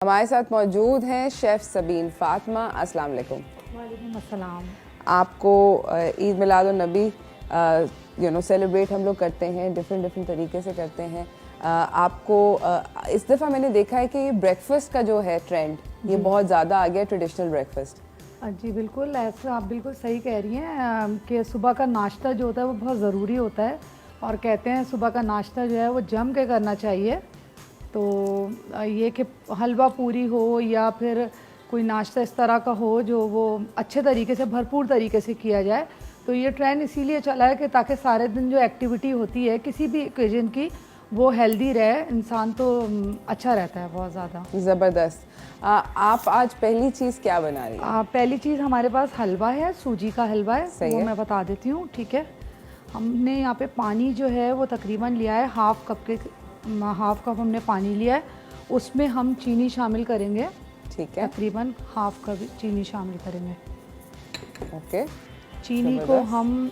हमारे साथ मौजूद हैं शेफ़ सबीन फ़ातिमा। अस्सलाम वालेकुम। वालेकुम अस्सलाम। आपको ईद मिलादुन्नबी सेलिब्रेट हम लोग करते हैं, डिफरेंट तरीके से करते हैं। आपको इस दफ़ा मैंने देखा है कि ये ब्रेकफास्ट का जो है ट्रेंड ये बहुत ज़्यादा आ गया, ट्रेडिशनल ब्रेकफास्ट। जी बिल्कुल, ऐसा आप बिल्कुल सही कह रही हैं कि सुबह का नाश्ता जो होता है वो बहुत ज़रूरी होता है और कहते हैं सुबह का नाश्ता जो है वो जम के करना चाहिए। तो ये कि हलवा पूरी हो या फिर कोई नाश्ता इस तरह का हो जो वो अच्छे तरीके से भरपूर तरीके से किया जाए, तो ये ट्रेंड इसीलिए चला है कि ताकि सारे दिन जो एक्टिविटी होती है किसी भी ओकेजन की वो हेल्दी रहे, इंसान तो अच्छा रहता है बहुत ज़्यादा। ज़बरदस्त। आप आज पहली चीज़ क्या बना रही हैं? पहली चीज़ हमारे पास हलवा है, सूजी का हलवा है, सही वो है। मैं बता देती हूँ। ठीक है, हमने यहाँ पे पानी जो है वो तकरीबन लिया है हाफ़ कप हमने पानी लिया है। उसमें हम चीनी शामिल करेंगे, ठीक है, तकरीबन हाफ़ कप चीनी शामिल करेंगे। ओके। चीनी को हम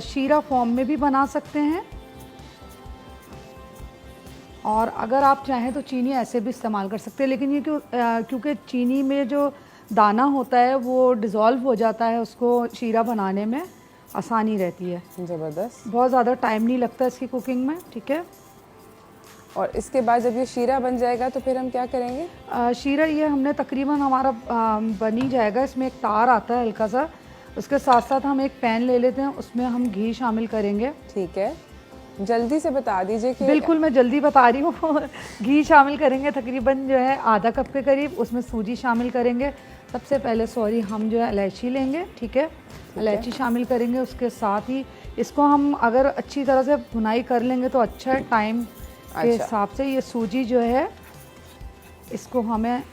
शीरा फॉर्म में भी बना सकते हैं और अगर आप चाहें तो चीनी ऐसे भी इस्तेमाल कर सकते हैं, लेकिन ये क्योंकि चीनी में जो दाना होता है वो डिज़ोल्व हो जाता है, उसको शीरा बनाने में आसानी रहती है। ज़बरदस्त। बहुत ज़्यादा टाइम नहीं लगता इसकी कुकिंग में। ठीक है, और इसके बाद जब ये शीरा बन जाएगा तो फिर हम क्या करेंगे? शीरा ये हमने तकरीबन हमारा बन ही जाएगा। इसमें एक तार आता है हल्का सा, उसके साथ साथ हम एक पैन ले लेते हैं, उसमें हम घी शामिल करेंगे। ठीक है, जल्दी से बता दीजिए कि बिल्कुल मैं जल्दी बता रही हूँ घी शामिल करेंगे तकरीबन जो है आधा कप के करीब, उसमें सूजी शामिल करेंगे। सबसे पहले हम जो है इलायची लेंगे। ठीक है, इलायची शामिल करेंगे, उसके साथ ही इसको हम अगर अच्छी तरह से भुनाई कर लेंगे तो अच्छा है। टाइम के हिसाब से ये सूजी जो है इसको हमें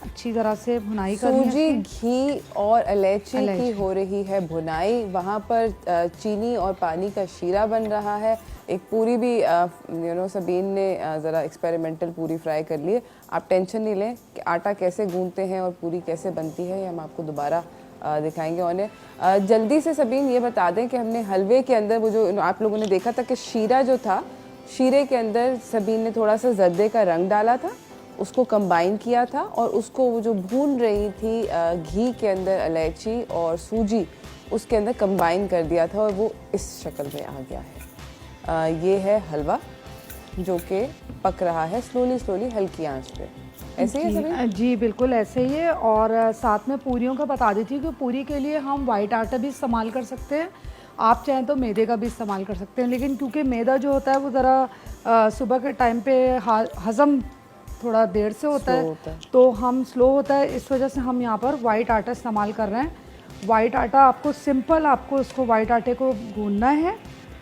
अच्छी तरह से भुनाई करनी है। सूजी, घी और इलायची की हो रही है भुनाई, वहाँ पर चीनी और पानी का शीरा बन रहा है। एक पूरी भी सबीन ने ज़रा एक्सपेरिमेंटल पूरी फ्राई कर ली है। आप टेंशन नहीं लें कि आटा कैसे गूंथते हैं और पूरी कैसे बनती है, ये हम आपको दोबारा दिखाएंगे। और जल्दी से सबीन ये बता दें कि हमने हलवे के अंदर वो जो आप लोगों ने देखा था कि शीरा जो था, शीरे के अंदर सबीन ने थोड़ा सा जर्दे का रंग डाला था, उसको कंबाइन किया था और उसको वो जो भून रही थी घी के अंदर इलायची और सूजी, उसके अंदर कंबाइन कर दिया था और वो इस शक्ल में आ गया है। ये है हलवा जो कि पक रहा है स्लोली हल्की आंच पे। ऐसे ही है सभी? जी बिल्कुल ऐसे ही है। और साथ में पूरियों का बता देती हूँ कि पूरी के लिए हम वाइट आटा भी इस्तेमाल कर सकते हैं, आप चाहें तो मैदे का भी इस्तेमाल कर सकते हैं, लेकिन क्योंकि मैदा जो होता है वो ज़रा सुबह के टाइम पे हज़म थोड़ा देर से होता है, तो हम स्लो होता है, इस वजह से हम यहाँ पर वाइट आटा इस्तेमाल कर रहे हैं। वाइट आटा आपको सिंपल, आपको उसको वाइट आटे को गूंदना है।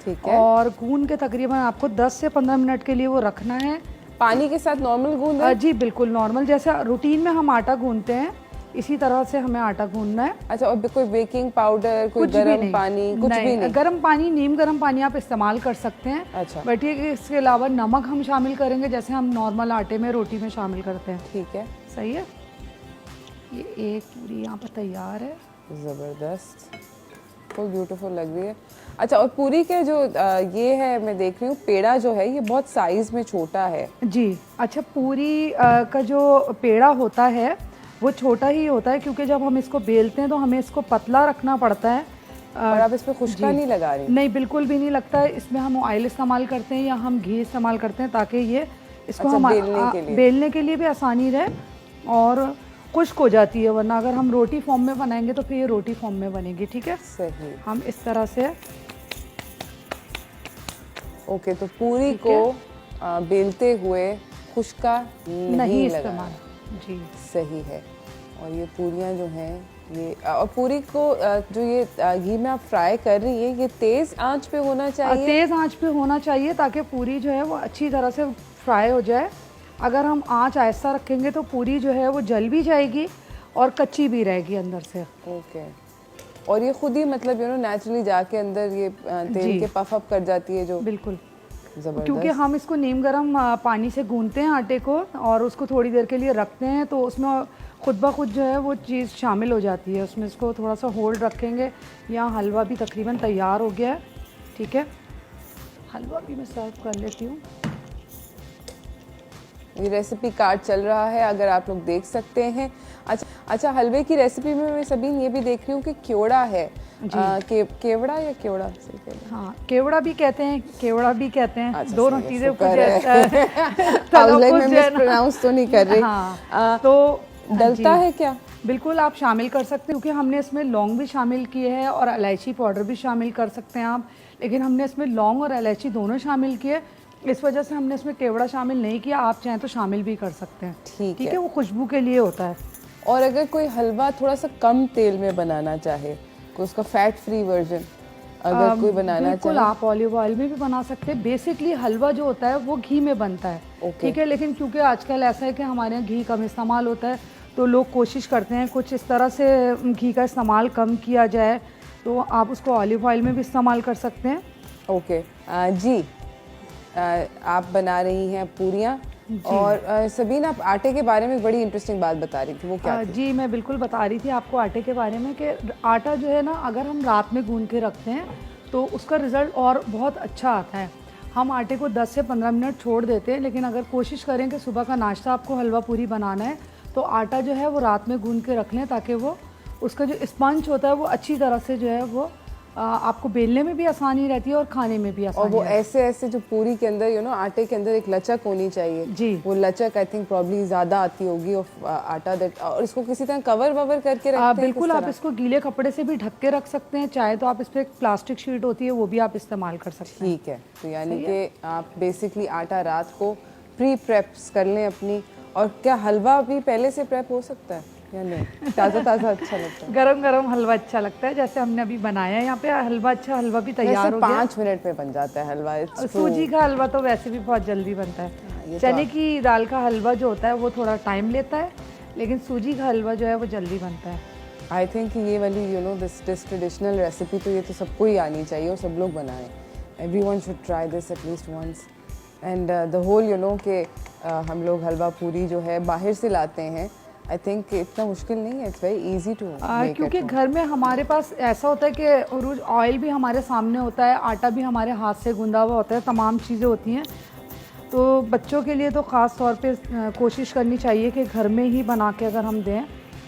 ठीक है, और गूंद के तकरीबन आपको 10 से 15 मिनट के लिए वो रखना है। पानी के साथ नॉर्मल गूंद है? जी बिल्कुल नॉर्मल, जैसे रूटीन में हम आटा गूंदते हैं इसी तरह से हमें आटा गूंदना है। अच्छा, और कोई बेकिंग पाउडर, कोई गरम पानी, कुछ भी नहीं? गरम पानी, नीम गरम पानी आप इस्तेमाल कर सकते हैं। अच्छा, बट ये इसके अलावा नमक हम शामिल करेंगे जैसे हम नॉर्मल आटे में रोटी में शामिल करते हैं। ठीक है, सही है। ये एक पूरी यहाँ पर तैयार है। ज़बरदस्त, बहुत ब्यूटीफुल लग रही है। अच्छा, और पूरी के जो ये है, मैं देख रही हूँ पेड़ा जो है ये बहुत साइज़ में छोटा है। जी अच्छा, पूरी का जो पेड़ा होता है वो छोटा ही होता है क्योंकि जब हम इसको बेलते हैं तो हमें इसको पतला रखना पड़ता है। और आप इसमें खुशका नहीं लगा रही? नहीं, बिल्कुल भी नहीं लगता है। इसमें हम ऑयल इस्तेमाल करते हैं या हम घी इस्तेमाल करते हैं ताकि ये इसको हम बेलने के लिए भी आसानी रहे और खुश्क हो जाती है, वरना अगर हम रोटी फॉर्म में बनाएंगे तो फिर ये रोटी फॉर्म में बनेगी। ठीक है, सही। हम इस तरह से ओके, तो पूरी को बेलते हुए खुशका नहीं इस्तेमाल। जी सही है। और ये पूरियाँ जो हैं ये, और पूरी को जो ये घी में आप फ्राई कर रही है, ये तेज़ आंच पे होना चाहिए? तेज़ आंच पे होना चाहिए ताकि पूरी जो है वो अच्छी तरह से फ्राई हो जाए। अगर हम आंच आहिस्ता रखेंगे तो पूरी जो है वो जल भी जाएगी और कच्ची भी रहेगी अंदर से। ओके, और ये खुद ही मतलब नेचुरली जाके अंदर ये तेल के पफ अप कर जाती है जो? बिल्कुल, ज़बरदस्त। क्योंकि हम इसको नीम गर्म पानी से गूंथते हैं आटे को और उसको थोड़ी देर के लिए रखते हैं तो उसमें खुद ब खुद जो है वो चीज़ शामिल हो जाती है उसमें। इसको थोड़ा सा होल्ड रखेंगे। यहाँ हलवा भी तकरीबन तैयार हो गया है। ठीक है, हलवा भी मैं सर्व कर लेती हूँ। ये रेसिपी कार्ड चल रहा है, अगर आप लोग देख सकते हैं। अच्छा, हलवे की रेसिपी में मैं सबीन ये भी देख रही हूँ कि केवड़ा है। केवड़ा या केवड़ा? हाँ, केवड़ा भी कहते हैं, केवड़ा भी कहते हैं। अच्छा, दोनों चीजें कुछ मिसप्रोनाउंस तो नहीं कर रही। हाँ, तो डलता है क्या? बिल्कुल आप शामिल कर सकते हैं, क्योंकि हमने इसमें लौंग भी शामिल किए हैं और इलायची पाउडर भी शामिल कर सकते हैं आप, लेकिन हमने इसमें लौंग और इलायची दोनों शामिल किए, इस वजह से हमने इसमें केवड़ा शामिल नहीं किया। आप चाहें तो शामिल भी कर सकते हैं। ठीक है, वो खुशबू के लिए होता है। और अगर कोई हलवा थोड़ा सा कम तेल में बनाना चाहे, कोई उसका फैट फ्री वर्जन अगर कोई बनाना बिल्कुल चाहे, आप ऑलिव ऑयल में भी बना सकते हैं। बेसिकली हलवा जो होता है वो घी में बनता है, ठीक है, लेकिन क्योंकि आजकल ऐसा है कि हमारे यहाँ घी कम इस्तेमाल होता है, तो लोग कोशिश करते हैं कुछ इस तरह से घी का इस्तेमाल कम किया जाए, तो आप उसको ऑलिव ऑयल में भी इस्तेमाल कर सकते हैं। ओके जी, आप बना रही हैं पूरियाँ, और सबीन आप आटे के बारे में बड़ी इंटरेस्टिंग बात बता रही थी, वो क्या थी? जी, मैं बिल्कुल बता रही थी आपको आटे के बारे में कि आटा जो है ना, अगर हम रात में गूंद के रखते हैं तो उसका रिज़ल्ट और बहुत अच्छा आता है। हम आटे को 10 से 15 मिनट छोड़ देते हैं, लेकिन अगर कोशिश करें कि सुबह का नाश्ता आपको हलवा पूरी बनाना है तो आटा जो है वो रात में गूंद के रख लें, ताकि वो उसका जो स्पंज होता है वो अच्छी तरह से जो है वो आपको बेलने में भी आसानी रहती है और खाने में भी आसानी। और वो ऐसे जो पूरी के अंदर आटे के अंदर एक लचक होनी चाहिए जी, वो लचक आई थिंक प्रॉब्ली ज़्यादा आती होगी ऑफ आटा दैट, और इसको किसी तरह कवर ववर करके रखते हैं? बिल्कुल, आप इसको गीले कपड़े से भी ढक के रख सकते हैं, चाहे तो आप इस पर एक प्लास्टिक शीट होती है वो भी आप इस्तेमाल कर सकते हैं। ठीक है, तो यानी कि आप बेसिकली आटा रात को प्री प्रेप्स कर लें अपनी। और क्या हलवा भी पहले से प्रेप हो सकता है या नहीं? ताज़ा अच्छा लगता है? गरम गरम हलवा अच्छा लगता है, जैसे हमने अभी बनाया है यहाँ पे हलवा। अच्छा, हलवा भी तैयार हो गया, 5 मिनट में बन जाता है हलवा। सूजी का हलवा तो वैसे भी बहुत जल्दी बनता है। चने की दाल का हलवा जो होता है वो थोड़ा टाइम लेता है, लेकिन सूजी का हलवा जो है वो जल्दी बनता है। आई थिंक ये वाली दिस ट्रेडिशनल रेसिपी तो ये तो सबको ही आनी चाहिए और सब लोग बनाएं। Everyone should try this at least once. And the whole कि हम लोग हलवा पूरी जो है बाहर से लाते हैं, आई थिंक इतना मुश्किल नहीं है, it's very easy to make. क्योंकि घर में हमारे पास ऐसा होता है कि रोज ऑयल भी हमारे सामने होता है, आटा भी हमारे हाथ से गूंदा हुआ होता है, तमाम चीज़ें होती हैं, तो बच्चों के लिए तो ख़ास तौर पे कोशिश करनी चाहिए कि घर में ही बना के अगर हम दें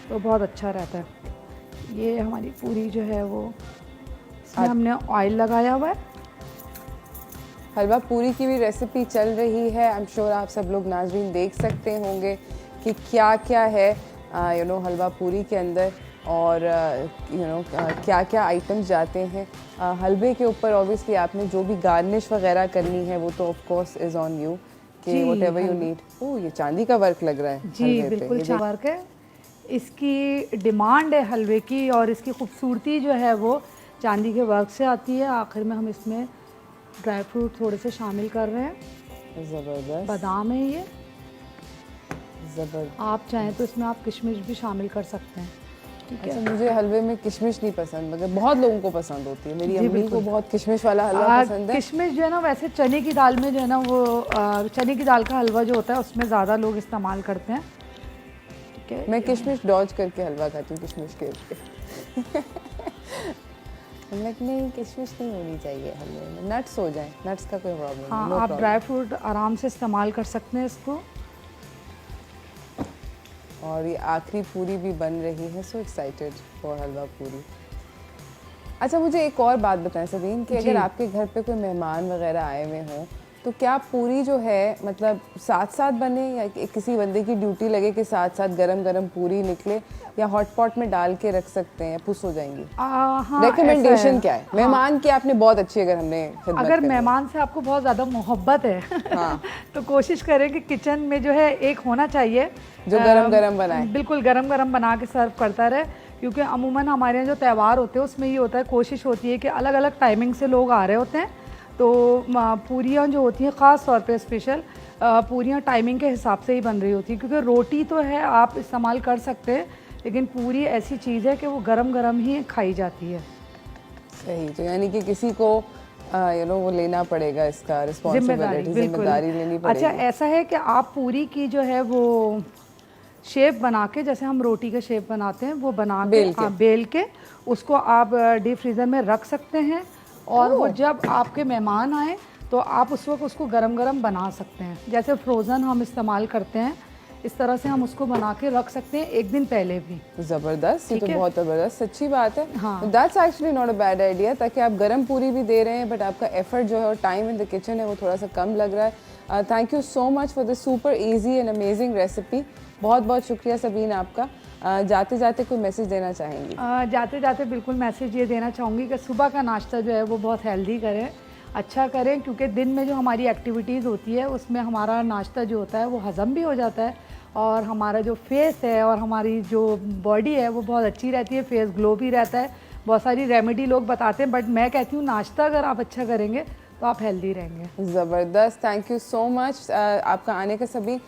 तो बहुत अच्छा रहता है। ये हमारी पूरी जो है वो इसमें हमने ऑयल लगाया हुआ है। हलवा पूरी की भी रेसिपी चल रही है, आई एम श्योर आप सब लोग नाज़रीन देख सकते होंगे कि क्या क्या है हलवा पूरी के अंदर, और क्या क्या आइटम्स जाते हैं हलवे के ऊपर। ऑब्वियसली आपने जो भी गार्निश वगैरह करनी है वो तो of course is on you, कि व्हाटएवर यू नीड। ओह, ये चांदी का वर्क लग रहा है। जी बिल्कुल, चांदी वर्क है, इसकी डिमांड है हलवे की, और इसकी खूबसूरती जो है वो चांदी के वर्क से आती है। आखिर में हम इसमें ड्राई फ्रूट थोड़े से शामिल कर रहे हैं। ज़बरदस्त बादाम है ये, ज़बरदस्त। आप चाहें तो इसमें आप किशमिश भी शामिल कर सकते हैं। ठीक है, मुझे हलवे में किशमिश नहीं पसंद, मगर बहुत लोगों को पसंद होती है। मेरी अम्मी को बहुत किशमिश वाला हलवा पसंद है। किशमिश जो है ना, वैसे चने की दाल में जो है ना वो चने की दाल का हलवा जो होता है उसमें ज़्यादा लोग इस्तेमाल करते हैं। ठीक है, मैं किशमिश डॉज करके हलवा खाती हूँ, किशमिश के नहीं, किशमिश नहीं होनी चाहिए हलवे में, नट्स हो जाएं, नट्स का कोई प्रॉब्लम नहीं। हाँ, आप ड्राई फ्रूट आराम से इस्तेमाल कर सकते हैं इसको। और ये आखिरी पूरी भी बन रही है, सो एक्साइटेड फॉर हलवा पूरी। अच्छा, मुझे एक और बात बताएं सबीन, कि अगर आपके घर पे कोई मेहमान वगैरह आए हुए हों तो क्या पूरी जो है मतलब साथ साथ बने, या किसी बंदे की ड्यूटी लगे कि साथ साथ गरम गरम पूरी निकले, या हॉट पॉट में डाल के रख सकते हैं, पुस हो जाएंगी? हाँ, रिकमेंडेशन क्या है? मेहमान की आपने बहुत अच्छी, अगर हमने अगर मेहमान से आपको बहुत ज़्यादा मोहब्बत है हाँ तो कोशिश करें कि किचन में जो है एक होना चाहिए जो गरम गरम बनाए, बिल्कुल गरम गरम बना के सर्व करता रहे। क्योंकि अमूमन हमारे यहाँ जो त्यौहार होते हैं उसमें ये होता है, कोशिश होती है कि अलग अलग टाइमिंग से लोग आ रहे होते हैं, तो पूरियाँ जो होती हैं ख़ास तौर पे स्पेशल पूरियाँ टाइमिंग के हिसाब से ही बन रही होती है। क्योंकि रोटी तो है आप इस्तेमाल कर सकते हैं, लेकिन पूरी ऐसी चीज़ है कि वो गरम गरम ही खाई जाती है। सही, तो यानी कि किसी को वो लेना पड़ेगा, इसका रिस्पॉन्सिबिलिटी, जिम्मेदारी लेनी पड़ेगी। अच्छा, ऐसा है कि आप पूरी की जो है वो शेप बना के, जैसे हम रोटी के शेप बनाते हैं वो बना के बेल के उसको आप डीप फ्रीज़र में रख सकते हैं, और वो जब आपके मेहमान आए तो आप उस वक्त उसको गरम गरम बना सकते हैं। जैसे फ्रोज़न हम इस्तेमाल करते हैं, इस तरह से हम उसको बना के रख सकते हैं एक दिन पहले भी। ज़बरदस्त, ये तो बहुत ज़बरदस्त, सच्ची बात है। हाँ। That's actually not a bad idea, ताकि आप गरम पूरी भी दे रहे हैं बट आपका एफर्ट जो है और टाइम इन द किचन है वो थोड़ा सा कम लग रहा है। Thank you so much for this super easy and amazing recipe. बहुत बहुत शुक्रिया सबीन आपका। जाते जाते कोई मैसेज देना चाहेंगी? जाते जाते बिल्कुल मैसेज ये देना चाहूँगी कि सुबह का नाश्ता जो है वो बहुत हेल्दी करें, अच्छा करें, क्योंकि दिन में जो हमारी एक्टिविटीज़ होती है उसमें हमारा नाश्ता जो होता है वो हज़म भी हो जाता है और हमारा जो फेस है और हमारी जो बॉडी है वो बहुत अच्छी रहती है, फेस ग्लो भी रहता है। बहुत सारी रेमेडी लोग बताते हैं बट मैं कहती हूँ नाश्ता अगर आप अच्छा करेंगे तो आप हेल्दी रहेंगे। ज़बरदस्त, थैंक यू सो मच आपका आने का सबीन।